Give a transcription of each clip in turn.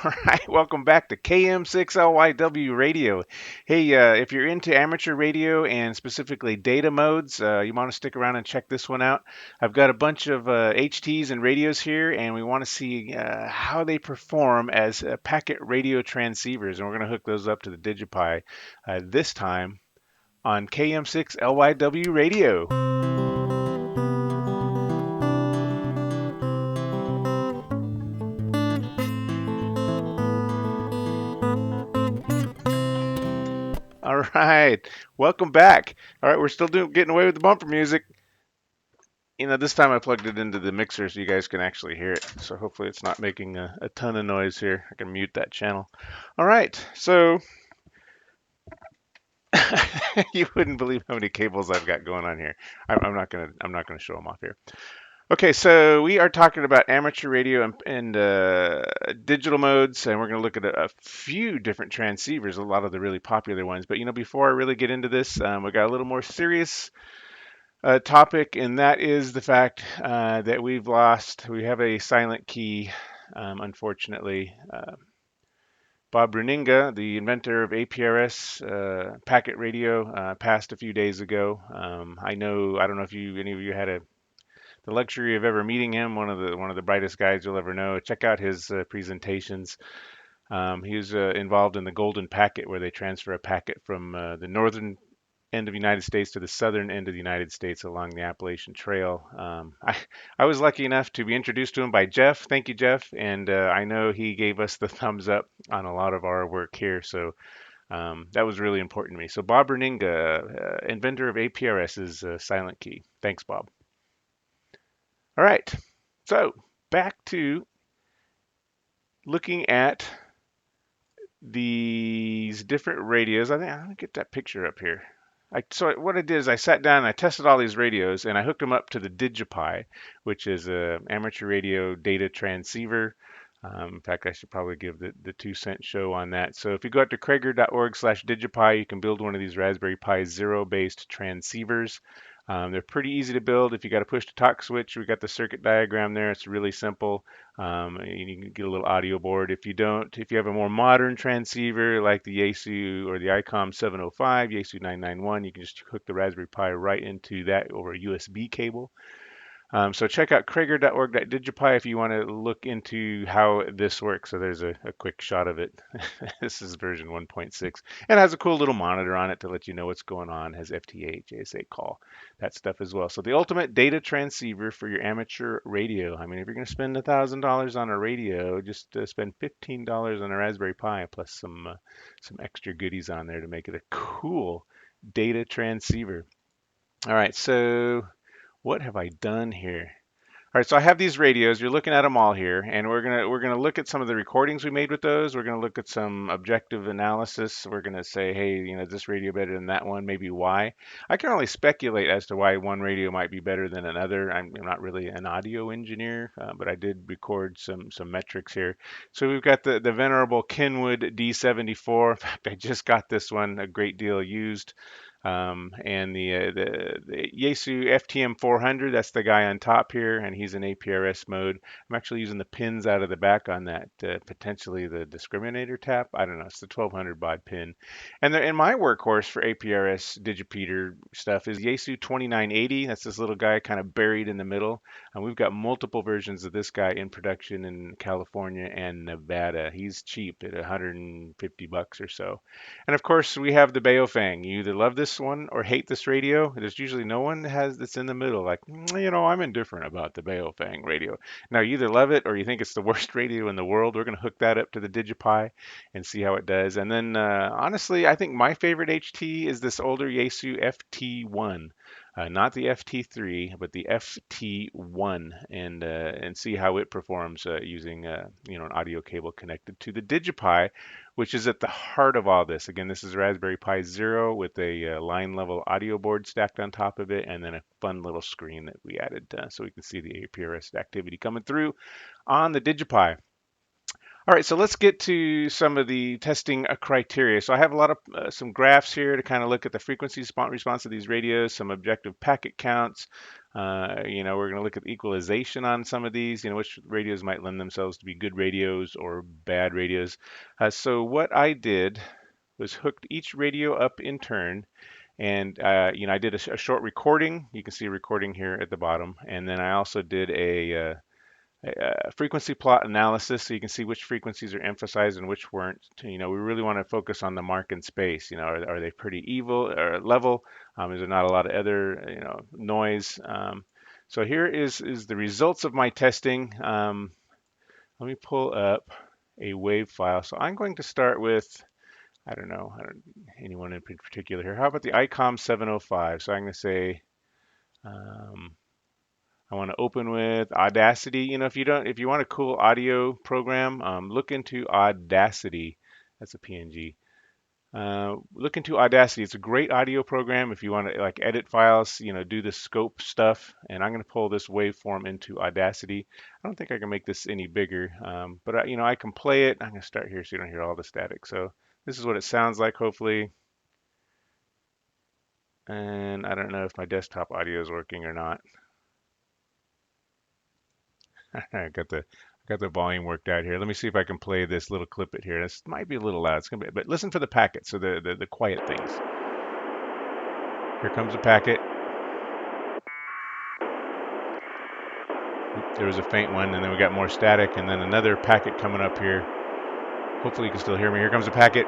All right, welcome back to KM6LYW Radio. Hey, if you're into amateur radio and specifically data modes, you want to stick around and check this one out. I've got a bunch of HTs and radios here, and we want to see how they perform as packet radio transceivers, and we're going to hook those up to the DigiPi this time on KM6LYW Radio. All right, welcome back. All right, we're still getting away with the bumper music. This time I plugged it into the mixer so you guys can actually hear it. So hopefully it's not making a ton of noise here. I can mute that channel. All right, so you wouldn't believe how many cables I've got going on here. I'm not gonna show them off here. Okay, so we are talking about amateur radio and digital modes, and we're going to look at a few different transceivers, a lot of the really popular ones. But before I really get into this, we got a little more serious topic, and that is the fact that we have a silent key, unfortunately. Bob Reninga, the inventor of APRS packet radio, passed a few days ago. I don't know if any of you had the luxury of ever meeting him. One of the brightest guys you'll ever know. Check out his presentations. He was involved in the golden packet, where they transfer a packet from the northern end of the United States to the southern end of the United States along the Appalachian Trail. I was lucky enough to be introduced to him by Jeff. Thank you, Jeff. And I know he gave us the thumbs up on a lot of our work here. So that was really important to me. So Bob Reninga, inventor of APRS, is silent key. Thanks, Bob. All right. So back to looking at these different radios. I think I'm gonna get that picture up here. So what I did is I sat down and I tested all these radios and I hooked them up to the DigiPi, which is a amateur radio data transceiver. In fact, I should probably give the 2 cent show on that. So if you go out to Krager.org/DigiPi, you can build one of these Raspberry Pi Zero based transceivers. They're pretty easy to build. If you got a push to talk switch, we got the circuit diagram there. It's really simple. You can get a little audio board. If you have a more modern transceiver like the Yaesu or the Icom 705, Yaesu 991, you can just hook the Raspberry Pi right into that over a USB cable. So check out Krager.org.digipi if you want to look into how this works. So there's a quick shot of it. This is version 1.6. And it has a cool little monitor on it to let you know what's going on. It has FTA, JSA call, that stuff as well. So the ultimate data transceiver for your amateur radio. I mean, if you're going to spend $1,000 on a radio, just spend $15 on a Raspberry Pi plus some extra goodies on there to make it a cool data transceiver. All right, so what have I done here? All right, so I have these radios. You're looking at them all here, and we're gonna look at some of the recordings we made with those. We're gonna look at some objective analysis. We're gonna say, hey, this radio better than that one? Maybe why? I can only speculate as to why one radio might be better than another. I'm not really an audio engineer, but I did record some metrics here. So we've got the venerable Kenwood D74. In fact, I just got this one a great deal used. And the Yaesu FTM-400, that's the guy on top here, and he's in APRS mode. I'm actually using the pins out of the back on that, potentially the discriminator tap. I don't know, it's the 1200 baud pin. And my workhorse for APRS digipeater stuff is Yaesu 2980. That's this little guy kind of buried in the middle. And we've got multiple versions of this guy in production in California and Nevada. He's cheap at 150 bucks or so. And of course, we have the Baofeng. You either love this one or hate this radio. There's usually no one that's in the middle. Like, I'm indifferent about the Baofeng radio. Now, you either love it or you think it's the worst radio in the world. We're going to hook that up to the DigiPi and see how it does. And then, honestly, I think my favorite HT is this older Yaesu FT1. Not the FT3, but the FT1, and see how it performs using an audio cable connected to the DigiPi, which is at the heart of all this. Again, this is Raspberry Pi Zero with a line level audio board stacked on top of it, and then a fun little screen that we added so we can see the APRS activity coming through on the DigiPi. All right, so let's get to some of the testing criteria. So I have a lot of some graphs here to kind of look at the frequency response of these radios, some objective packet counts. We're going to look at the equalization on some of these, which radios might lend themselves to be good radios or bad radios. So what I did was hooked each radio up in turn. And I did a short recording. You can see a recording here at the bottom, and then I also did a frequency plot analysis, so you can see which frequencies are emphasized and which weren't. We really want to focus on the mark and space. Are they pretty evil or level? Is there not a lot of other, noise? So here is the results of my testing. Let me pull up a wave file. So I'm going to start with, I don't anyone in particular here. How about the Icom 705? So I'm going to say, um, I want to open with Audacity. If you want a cool audio program, look into Audacity. That's a PNG. Look into Audacity. It's a great audio program if you want to like edit files, do the scope stuff. And I'm going to pull this waveform into Audacity. I don't think I can make this any bigger, but I can play it. I'm going to start here so you don't hear all the static. So this is what it sounds like, hopefully. And I don't know if my desktop audio is working or not. I got the volume worked out here. Let me see if I can play this little clip it here. This might be a little loud. It's gonna be, but listen for the packet. So the quiet things. Here comes a packet. There was a faint one, and then we got more static, and then another packet coming up here. Hopefully you can still hear me. Here comes a packet.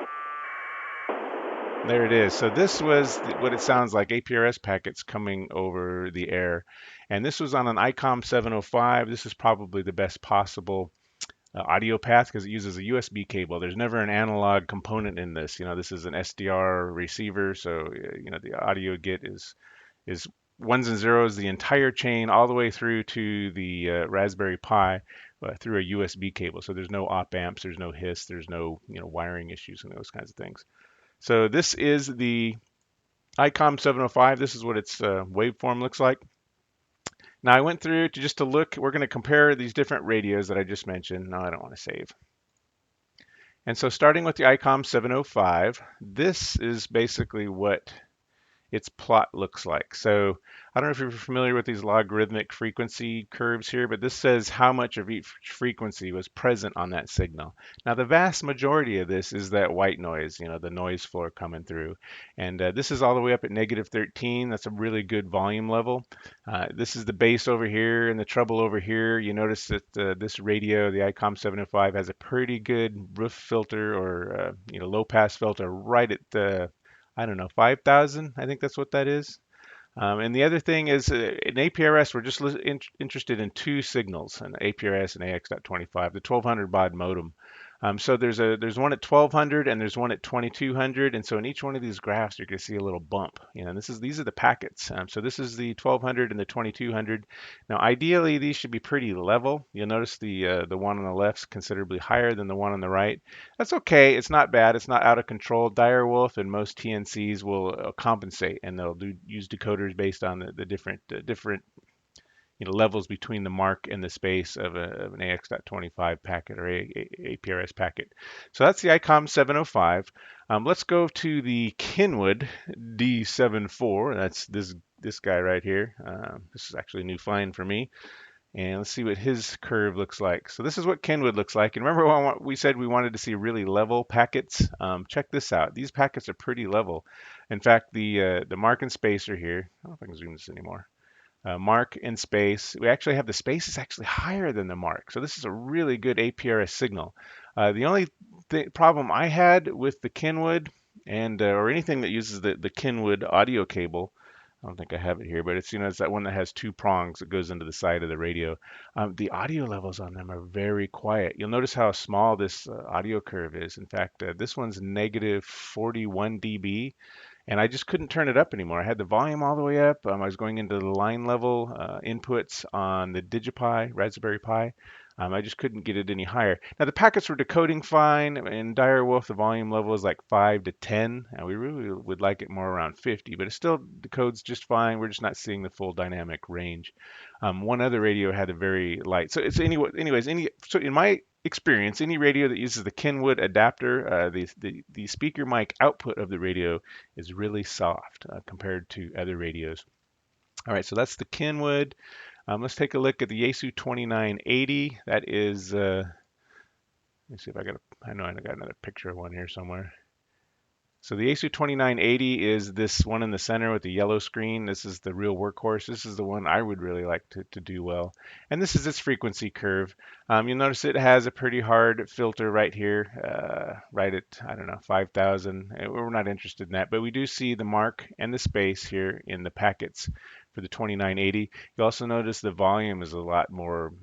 There it is. So this was what it sounds like, APRS packets coming over the air. And this was on an ICOM 705. This is probably the best possible audio path because it uses a USB cable. There's never an analog component in this. This is an SDR receiver, so the audio you get is ones and zeros the entire chain all the way through to the Raspberry Pi through a USB cable. So there's no op amps, there's no hiss, there's no wiring issues and those kinds of things. So this is the ICOM 705. This is what its waveform looks like. Now I went through just to look. We're going to compare these different radios that I just mentioned. No, I don't want to save. And so starting with the Icom 705, this is basically what its plot looks like. So I don't know if you're familiar with these logarithmic frequency curves here, but this says how much of each frequency was present on that signal. Now the vast majority of this is that white noise, the noise floor coming through. And this is all the way up at -13. That's a really good volume level. This is the bass over here and the treble over here. You notice that this radio, the Icom 705, has a pretty good roof filter or low pass filter right at the I don't know, 5,000. I think that's what that is. And the other thing is in APRS, we're just interested in two signals, an APRS and AX.25, the 1200 baud modem. So there's one at 1200 and there's one at 2200, and so in each one of these graphs you're going to see a little bump. These are the packets. So this is the 1200 and the 2200. Now ideally these should be pretty level. You'll notice the one on the left is considerably higher than the one on the right. That's okay. It's not bad. It's not out of control. Direwolf and most TNCs will compensate, and they'll use decoders based on the different levels between the mark and the space of an AX.25 packet or APRS packet. So that's the ICOM 705. Let's go to the Kenwood D74. That's this guy right here. This is actually a new find for me. And let's see what his curve looks like. So this is what Kenwood looks like. And remember when we said we wanted to see really level packets? Check this out. These packets are pretty level. In fact, the mark and spacer here, I don't know if I can zoom this anymore. Mark and space. We actually have the space is actually higher than the mark. So this is a really good APRS signal. The only problem I had with the Kenwood and or anything that uses the Kenwood audio cable, I don't think I have it here, but it's that one that has two prongs that goes into the side of the radio. The audio levels on them are very quiet. You'll notice how small this audio curve is. In fact, this one's -41 dB. And I just couldn't turn it up anymore. I had the volume all the way up. I was going into the line level inputs on the DigiPi, Raspberry Pi. I just couldn't get it any higher. Now the packets were decoding fine. In Dire Wolf, the volume level is like 5 to 10, and we really would like it more around 50, but it still decodes just fine. We're just not seeing the full dynamic range. One other radio had a very light. So it's anyways, so in my experience, any radio that uses the Kenwood adapter, the speaker mic output of the radio is really soft compared to other radios. All right, so that's the Kenwood. Let's take a look at the Yaesu 2980. That is, let me see if I know I got another picture of one here somewhere. So the Yaesu 2980 is this one in the center with the yellow screen. This is the real workhorse. This is the one I would really like to do well. And this is its frequency curve. You'll notice it has a pretty hard filter right here, right at, I don't know, 5,000. We're not interested in that, but we do see the mark and the space here in the packets for the 2980. You also notice the volume is a lot more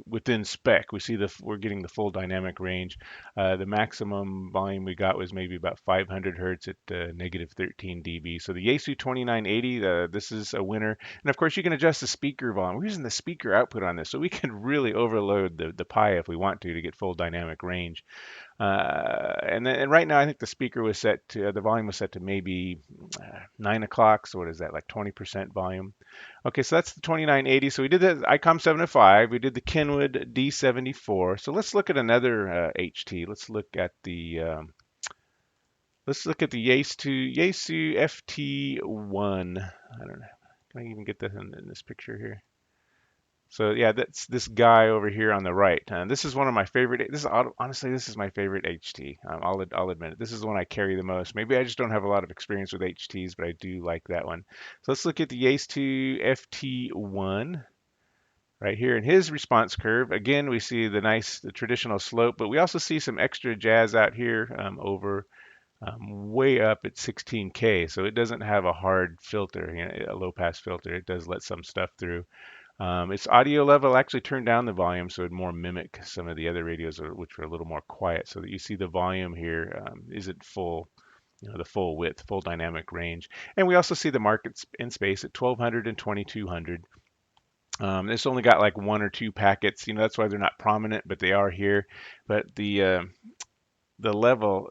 within spec. We're getting the full dynamic range. The maximum volume we got was maybe about 500 hertz at negative 13 dB. So the Yaesu 2980, this is a winner. And of course, you can adjust the speaker volume. We're using the speaker output on this, so we can really overload the Pi if we want to get full dynamic range. And right now, I think the speaker was set to the volume was set to maybe 9 o'clock. So what is that, like 20% volume? Okay, so that's the 2980. So we did the Icom 705. We did the Kenwood D74. So let's look at another HT. Let's look at the Yaesu FT1. I don't know. Can I even get that in this picture here? So yeah, that's this guy over here on the right. And this is one of my favorite. Honestly, this is my favorite HT. I'll admit it. This is the one I carry the most. Maybe I just don't have a lot of experience with HTs, but I do like that one. So let's look at the Yaesu FT1 right here in his response curve. Again, we see the traditional slope, but we also see some extra jazz out here over way up at 16K. So it doesn't have a hard filter, a low pass filter. It does let some stuff through. Its audio level actually turned down the volume so it more mimic some of the other radios which were a little more quiet, so that you see the volume here isn't full, the full width, full dynamic range. And we also see the markets in space at 1200 and 2200. It's only got like one or two packets, that's why they're not prominent, but they are here. But the level,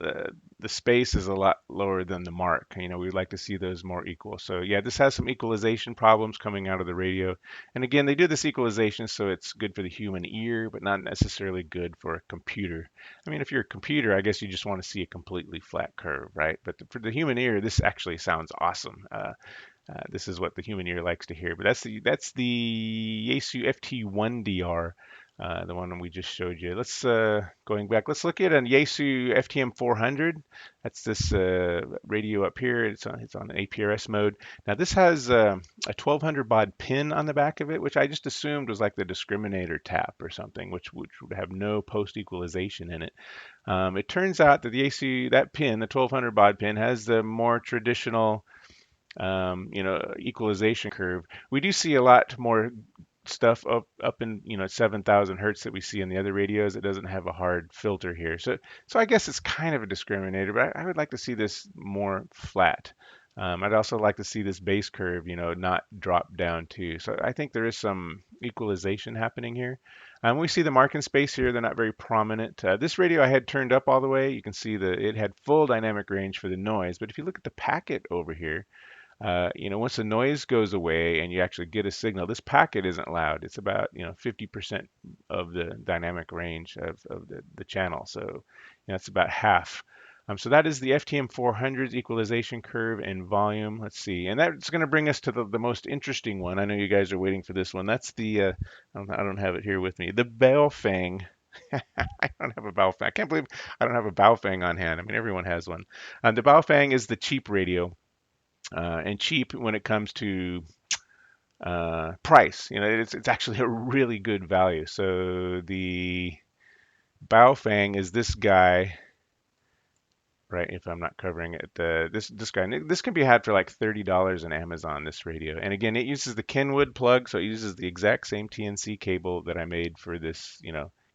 the space is a lot lower than the mark. We'd like to see those more equal. So yeah, this has some equalization problems coming out of the radio. And again, they do this equalization so it's good for the human ear, but not necessarily good for a computer. I mean, if you're a computer, I guess you just want to see a completely flat curve, right? But for the human ear, this actually sounds awesome. This is what the human ear likes to hear. But that's the Yaesu FT1DR. The one we just showed you. Let's going back. Let's look at a Yaesu FTM-400. That's this radio up here. It's on APRS mode. Now this has a 1200 baud pin on the back of it, which I just assumed was like the discriminator tap or something, which would have no post equalization in it. It turns out that the Yaesu, that pin, the 1200 baud pin, has the more traditional equalization curve. We do see a lot more stuff up in 7,000 hertz that we see in the other radios. It doesn't have a hard filter here, so I guess it's kind of a discriminator, but I would like to see this more flat. I'd also like to see this base curve not drop down too. So I think there is some equalization happening here. We see the marking space here. They're not very prominent. This radio I had turned up all the way. You can see that it had full dynamic range for the noise, but if you look at the packet over here, once the noise goes away and you actually get a signal, this packet isn't loud. It's about 50% of the dynamic range of the channel. So it's about half. So that is the FTM-400's equalization curve and volume. Let's see, and that's going to bring us to the most interesting one. I know you guys are waiting for this one. That's the I don't have it here with me. The Baofeng. I don't have a Baofeng. I can't believe I don't have a Baofeng on hand. I mean, everyone has one. The Baofeng is the cheap radio. And cheap when it comes to price. It's actually a really good value. So the Baofeng is this guy, right? If I'm not covering it, this guy. This can be had for like $30 on Amazon. This radio, and again, it uses the Kenwood plug, so it uses the exact same TNC cable that I made for this,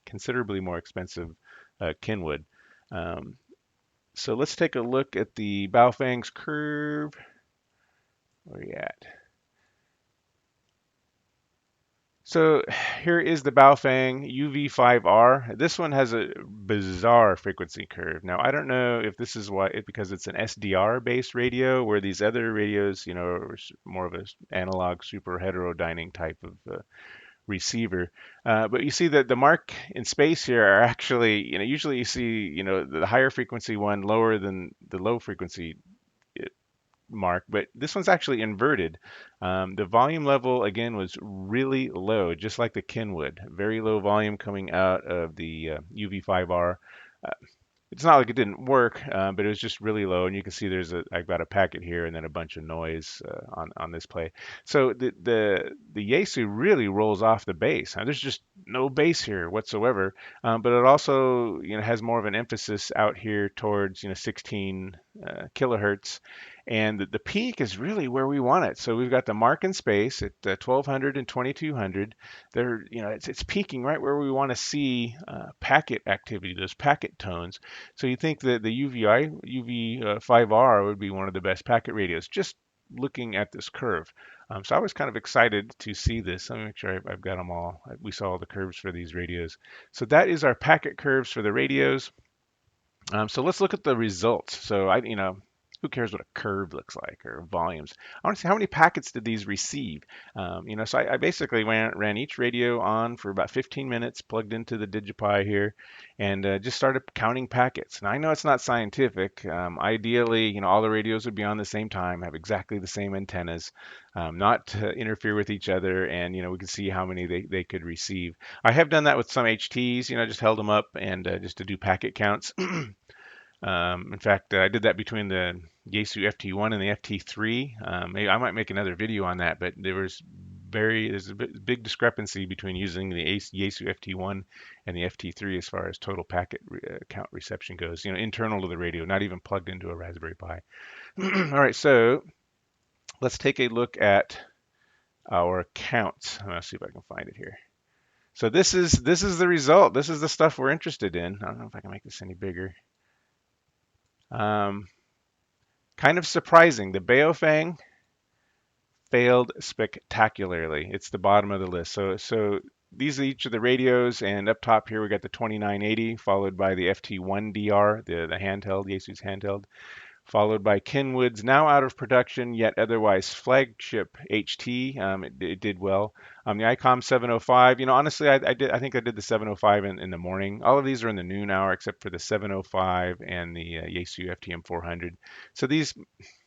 considerably more expensive Kenwood. So let's take a look at the Baofeng's curve. Where are you at? So here is the Baofeng UV-5R. This one has a bizarre frequency curve. Now, I don't know if this is why, because it's an SDR based radio, where these other radios, are more of an analog super heterodyning type of receiver. But you see that the mark in space here are actually, usually you see, the higher frequency one lower than the low frequency mark, but this one's actually inverted. The volume level again was really low, just like the Kenwood. Very low volume coming out of the UV5R. Uh, it's not like it didn't work, but it was just really low. And you can see I've got a packet here and then a bunch of noise on this play. So the Yaesu really rolls off the bass. Now, there's just no bass here whatsoever, but it also has more of an emphasis out here towards 16 kilohertz, and the peak is really where we want it. So we've got the mark in space at 1200 and 2200. There, it's peaking right where we want to see packet activity, those packet tones. So you think that the UV5R would be one of the best packet radios, just looking at this curve. So I was kind of excited to see this. Let me make sure I've got them all. We saw all the curves for these radios. So that is our packet curves for the radios. So let's look at the results. So who cares what a curve looks like or volumes? I want to see how many packets did these receive. So I basically ran each radio on for about 15 minutes, plugged into the DigiPi here, and just started counting packets. Now I know it's not scientific. Ideally, all the radios would be on the same time, have exactly the same antennas, not to interfere with each other, and we could see how many they could receive. I have done that with some HTs. Just held them up and just to do packet counts. In fact, I did that between the Yaesu FT1 and the FT3. Maybe I might make another video on that, but there's a big discrepancy between using the Yaesu FT1 and the FT3 as far as total packet count reception goes. Internal to the radio, not even plugged into a Raspberry Pi. All right, so let's take a look at our counts. Let's see if I can find it here. So this is the result. This is the stuff we're interested in. I don't know if I can make this any bigger. Kind of surprising. The Baofeng failed spectacularly. It's the bottom of the list. So these are each of the radios, and up top here we got the 2980, followed by the FT1DR, the handheld, Yaesu's handheld, followed by Kenwood's now out of production yet otherwise flagship HT. It did well. The Icom 705. Honestly, I think I did the 705 in the morning. All of these are in the noon hour except for the 705 and the Yaesu FTM-400. So these,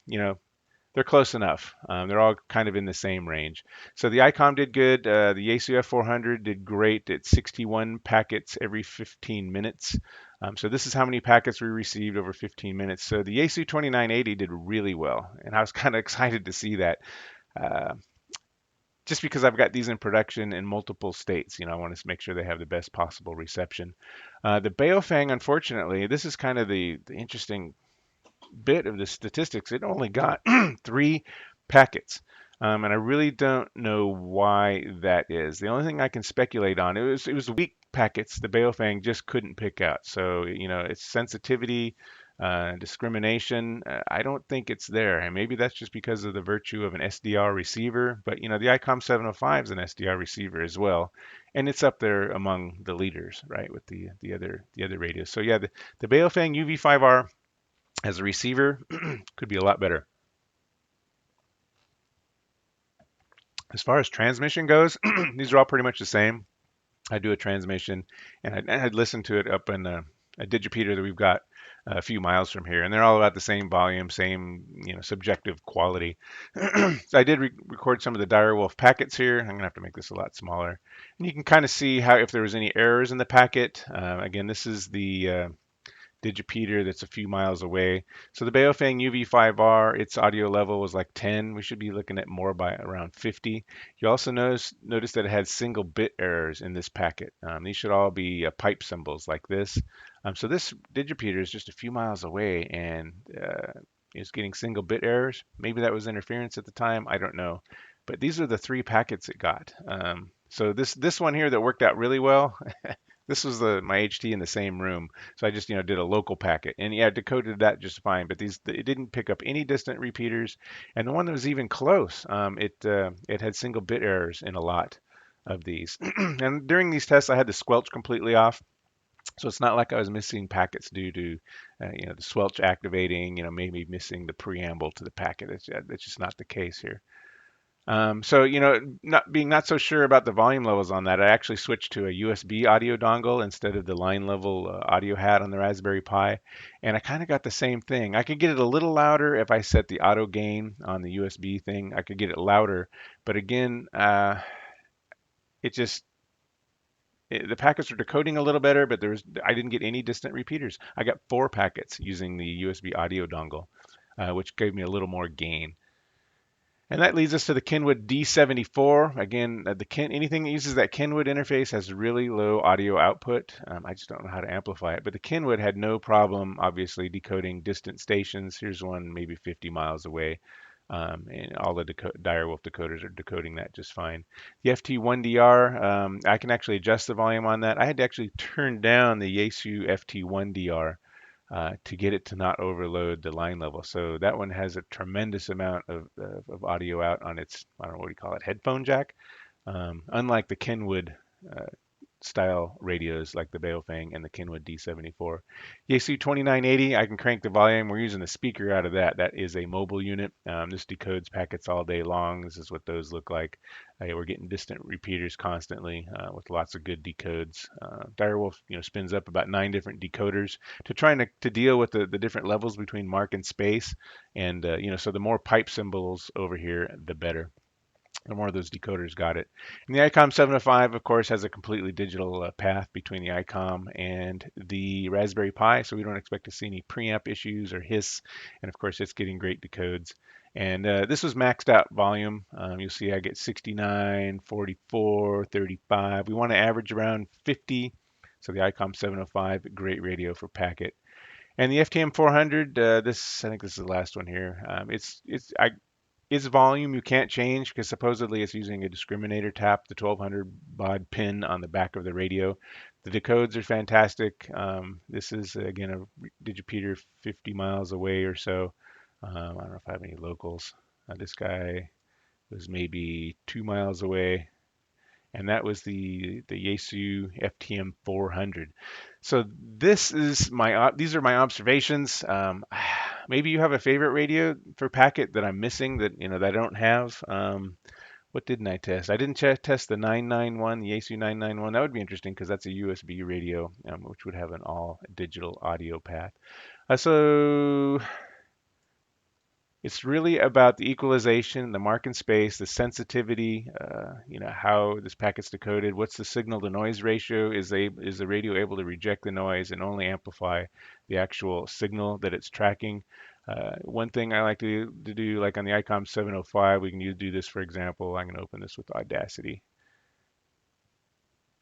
they're close enough. They're all kind of in the same range. So the Icom did good. The Yaesu F400 did great at 61 packets every 15 minutes. So this is how many packets we received over 15 minutes. So the Yaesu 2980 did really well, and I was kind of excited to see that. Just because I've got these in production in multiple states, I want to make sure they have the best possible reception. The Baofeng, unfortunately, this is kind of the interesting bit of the statistics. It only got 3 packets. And I really don't know why that is. The only thing I can speculate on, it was weak packets the Baofeng just couldn't pick out. So, its sensitivity, discrimination, I don't think it's there. And maybe that's just because of the virtue of an SDR receiver. But, the Icom 705 is an SDR receiver as well. And it's up there among the leaders, right, with the other radios. So yeah, the Baofeng UV-5R as a receiver could be a lot better. As far as transmission goes, these are all pretty much the same. I do a transmission, and I'd listen to it up in a digipeater that we've got a few miles from here, and they're all about the same volume, same subjective quality. So I did record some of the Direwolf packets here. I'm gonna have to make this a lot smaller, and you can kind of see how if there was any errors in the packet. Again, this is the digipeater that's a few miles away. So the Baofeng UV-5R, its audio level was like 10. We should be looking at more by around 50. You also notice that it had single bit errors in this packet. These should all be pipe symbols like this. So this digipeater is just a few miles away and is getting single bit errors. Maybe that was interference at the time. I don't know. But these are the 3 packets it got. So this one here that worked out really well. This was my HT in the same room, so I just did a local packet, and yeah, decoded that just fine. But it didn't pick up any distant repeaters, and the one that was even close, it had single bit errors in a lot. of these. And during these tests, I had the squelch completely off. So it's not like I was missing packets due to, the squelch activating, maybe missing the preamble to the packet. It's just not the case here. So, not so sure about the volume levels on that, I actually switched to a USB audio dongle instead of the line level audio hat on the Raspberry Pi, and I kind of got the same thing. I could get it a little louder if I set the auto gain on the USB thing. I could get it louder, but again, it just the packets are decoding a little better, but I didn't get any distant repeaters. I got 4 packets using the USB audio dongle, which gave me a little more gain. And that leads us to the Kenwood D74. Again, anything that uses that Kenwood interface has really low audio output. I just don't know how to amplify it. But the Kenwood had no problem, obviously, decoding distant stations. Here's one maybe 50 miles away. And all the Direwolf decoders are decoding that just fine. The FT1DR, I can actually adjust the volume on that. I had to actually turn down the Yaesu FT1DR to get it to not overload the line level. So that one has a tremendous amount of audio out on its, I don't know what do you call it, headphone jack. Unlike the Kenwood style radios like the Baofeng and the Kenwood D74. Yaesu 2980, I can crank the volume. We're using the speaker out of that. That is a mobile unit. This decodes packets all day long. This is what those look like. We're getting distant repeaters constantly with lots of good decodes. Direwolf, spins up about 9 different decoders to try to deal with the different levels between mark and space. And so the more pipe symbols over here, the better. The more of those decoders got it. And the Icom 705, of course, has a completely digital path between the Icom and the Raspberry Pi, so we don't expect to see any preamp issues or hiss. And of course, it's getting great decodes. And this was maxed out volume. You'll see I get 69, 44, 35. We want to average around 50. So the Icom 705, great radio for packet. And the FTM-400, I think this is the last one here. Its volume you can't change because supposedly it's using a discriminator tap, the 1200 baud pin on the back of the radio. The decodes are fantastic. This is again a digipeater 50 miles away or so. I don't know if I have any locals. This guy was maybe 2 miles away, and that was the Yaesu FTM-400. So these are my observations. Maybe you have a favorite radio for packet that I'm missing that I don't have. What didn't I test? I didn't test the 991, the Yaesu 991. That would be interesting because that's a USB radio, which would have an all digital audio path. So it's really about the equalization, the mark and space, the sensitivity, how this packet's decoded, what's the signal to noise ratio, is the radio able to reject the noise and only amplify the actual signal that it's tracking. One thing I like to do, like on the Icom 705, we can do this, for example. I'm going to open this with Audacity.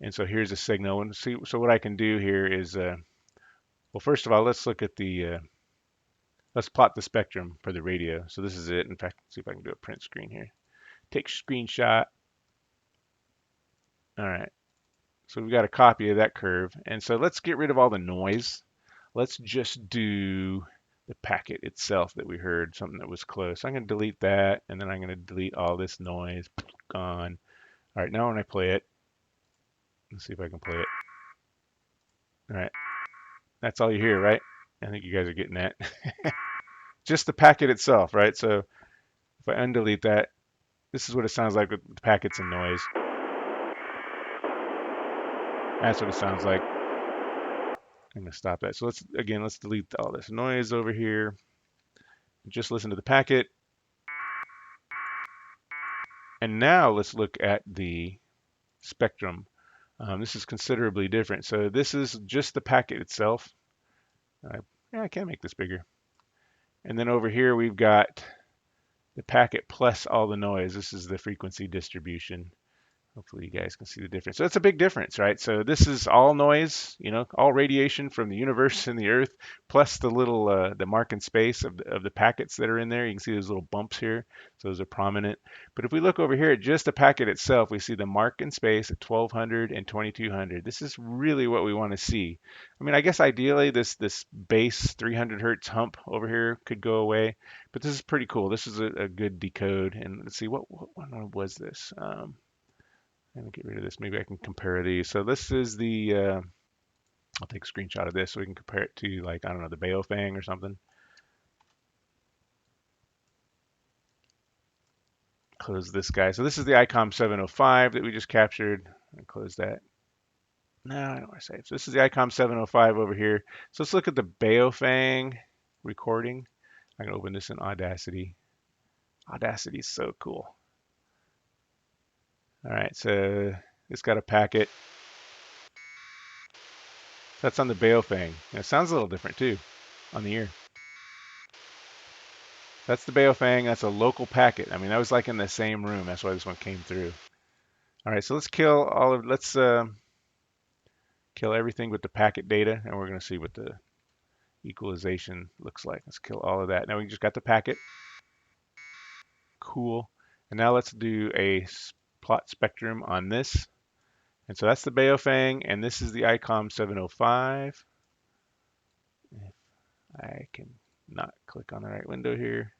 And so here's a signal. And so what I can do here is, well, first of all, let's look at let's plot the spectrum for the radio. So this is it. In fact, let's see if I can do a print screen here. Take a screenshot. All right. So we've got a copy of that curve. And so let's get rid of all the noise. Let's just do the packet itself that we heard, something that was close. I'm going to delete that, and then I'm going to delete all this noise. Gone. All right, now when I play it, let's see if I can play it. All right. That's all you hear, right? I think you guys are getting that. Just the packet itself, right? So if I undelete that, this is what it sounds like with the packets and noise. That's what it sounds like. I'm going to stop that. So let's delete all this noise over here. Just listen to the packet. And now let's look at the spectrum. This is considerably different. So this is just the packet itself. I can make this bigger. And then over here we've got the packet plus all the noise. This is the frequency distribution. Hopefully you guys can see the difference. So it's a big difference, right? So this is all noise, all radiation from the universe and the earth, plus the little the mark and space of the packets that are in there. You can see those little bumps here. So those are prominent. But if we look over here at just the packet itself, we see the mark and space at 1200 and 2200. This is really what we want to see. I mean, I guess ideally this base 300 hertz hump over here could go away, but this is pretty cool. This is a good decode. And let's see, what one was this? Let me get rid of this. Maybe I can compare these. So this is the, I'll take a screenshot of this so we can compare it to, like, I don't know, the Baofeng or something. Close this guy. So this is the Icom 705 that we just captured. I'll close that. No, I don't want to save. So this is the Icom 705 over here. So let's look at the Baofeng recording. I'm going to open this in Audacity. Audacity is so cool. All right, so it's got a packet. That's on the Baofeng. It sounds a little different too on the ear. That's the Baofeng. That's a local packet. I mean, that was like in the same room. That's why this one came through. All right, so let's kill all of. Let's kill everything with the packet data, and we're going to see what the equalization looks like. Let's kill all of that. Now we just got the packet. Cool. And now let's do a plot spectrum on this. And so that's the Baofeng, and this is the Icom 705. If I can not click on the right window here.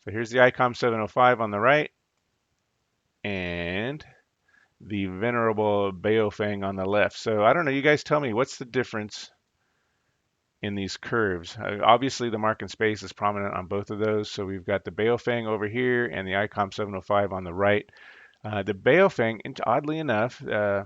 So here's the Icom 705 on the right, and the venerable Baofeng on the left. So I don't know, you guys tell me, what's the difference in these curves? Obviously the mark in space is prominent on both of those. So we've got the Baofeng over here and the Icom 705 on the right. The Baofeng, oddly enough, the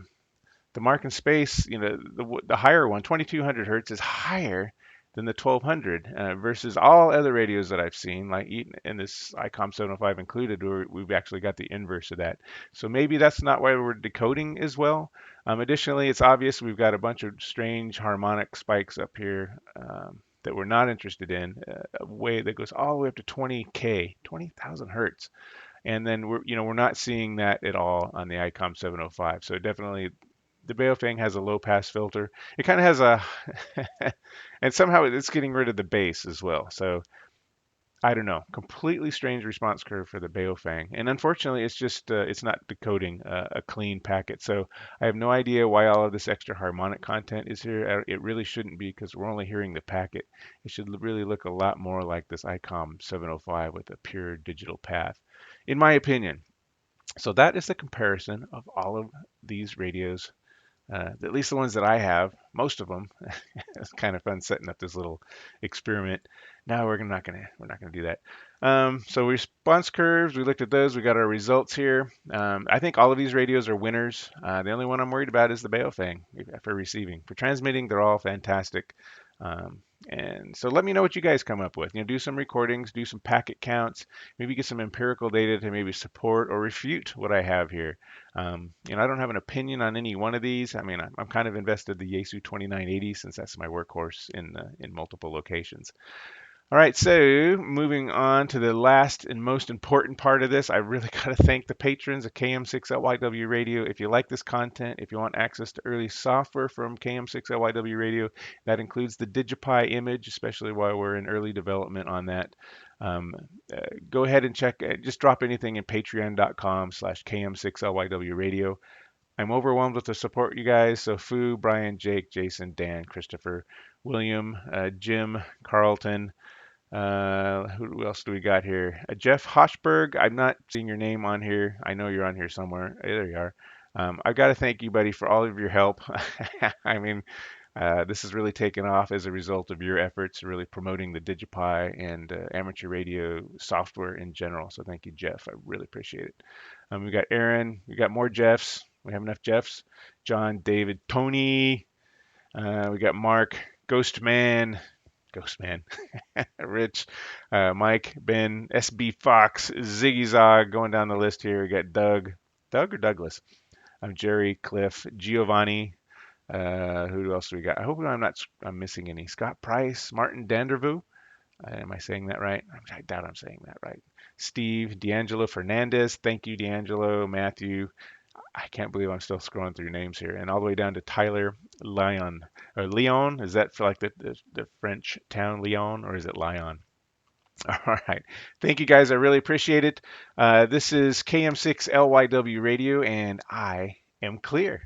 mark in space, you know, the higher one, 2200 hertz, is higher than the 1200 versus all other radios that I've seen, like in this Icom 705 included, where we've actually got the inverse of that. So maybe that's not why we're decoding as well. Additionally, it's obvious we've got a bunch of strange harmonic spikes up here that we're not interested in, a way that goes all the way up to 20K, 20,000 hertz. And then we're not seeing that at all on the Icom 705. So definitely the Baofeng has a low pass filter. It kind of has a, and somehow it's getting rid of the bass as well. So I don't know, completely strange response curve for the Baofeng. And unfortunately, it's just, it's not decoding a clean packet. So I have no idea why all of this extra harmonic content is here. It really shouldn't be, because we're only hearing the packet. It should really look a lot more like this Icom 705 with a pure digital path, in my opinion. So that is the comparison of all of these radios, at least the ones that I have, most of them. It's kind of fun setting up this little experiment. Now we're not gonna do that. So response curves, we looked at those. We got our results here. I think all of these radios are winners. The only one I'm worried about is the Baofeng for receiving. For transmitting, they're all fantastic. And so let me know what you guys come up with. Do some recordings, do some packet counts, maybe get some empirical data to maybe support or refute what I have here. I don't have an opinion on any one of these. I mean, I'm kind of invested in the Yaesu 2980 since that's my workhorse in multiple locations. All right, so moving on to the last and most important part of this, I really got to thank the patrons of KM6LYW Radio. If you like this content, if you want access to early software from KM6LYW Radio, that includes the DigiPi image, especially while we're in early development on that. Go ahead and check, just drop anything in patreon.com/KM6LYW Radio. I'm overwhelmed with the support, you guys. So Fu, Brian, Jake, Jason, Dan, Christopher, William, Jim, Carlton. Who else do we got here? Jeff Hochberg. I'm not seeing your name on here. I know you're on here somewhere. Hey, there you are. I've got to thank you, buddy, for all of your help. I mean, this has really taken off as a result of your efforts, really promoting the DigiPi and amateur radio software in general. So thank you, Jeff. I really appreciate it. We got Aaron. We got more Jeffs. We have enough Jeffs. John, David, Tony. We got Mark, Ghostman, Rich, Mike, Ben, SB Fox, Ziggy Zog, going down the list here. We got Doug or Douglas? I'm Jerry, Cliff, Giovanni. Who else do we got? I hope I'm missing any. Scott Price, Martin Dandervu. Am I saying that right? I doubt I'm saying that right. Steve, D'Angelo Fernandez. Thank you, D'Angelo. Matthew. I can't believe I'm still scrolling through names here. And all the way down to Tyler Lyon. Or Lyon, is that for like the French town Lyon, or is it Lyon? All right. Thank you, guys. I really appreciate it. This is KM6LYW Radio, and I am clear.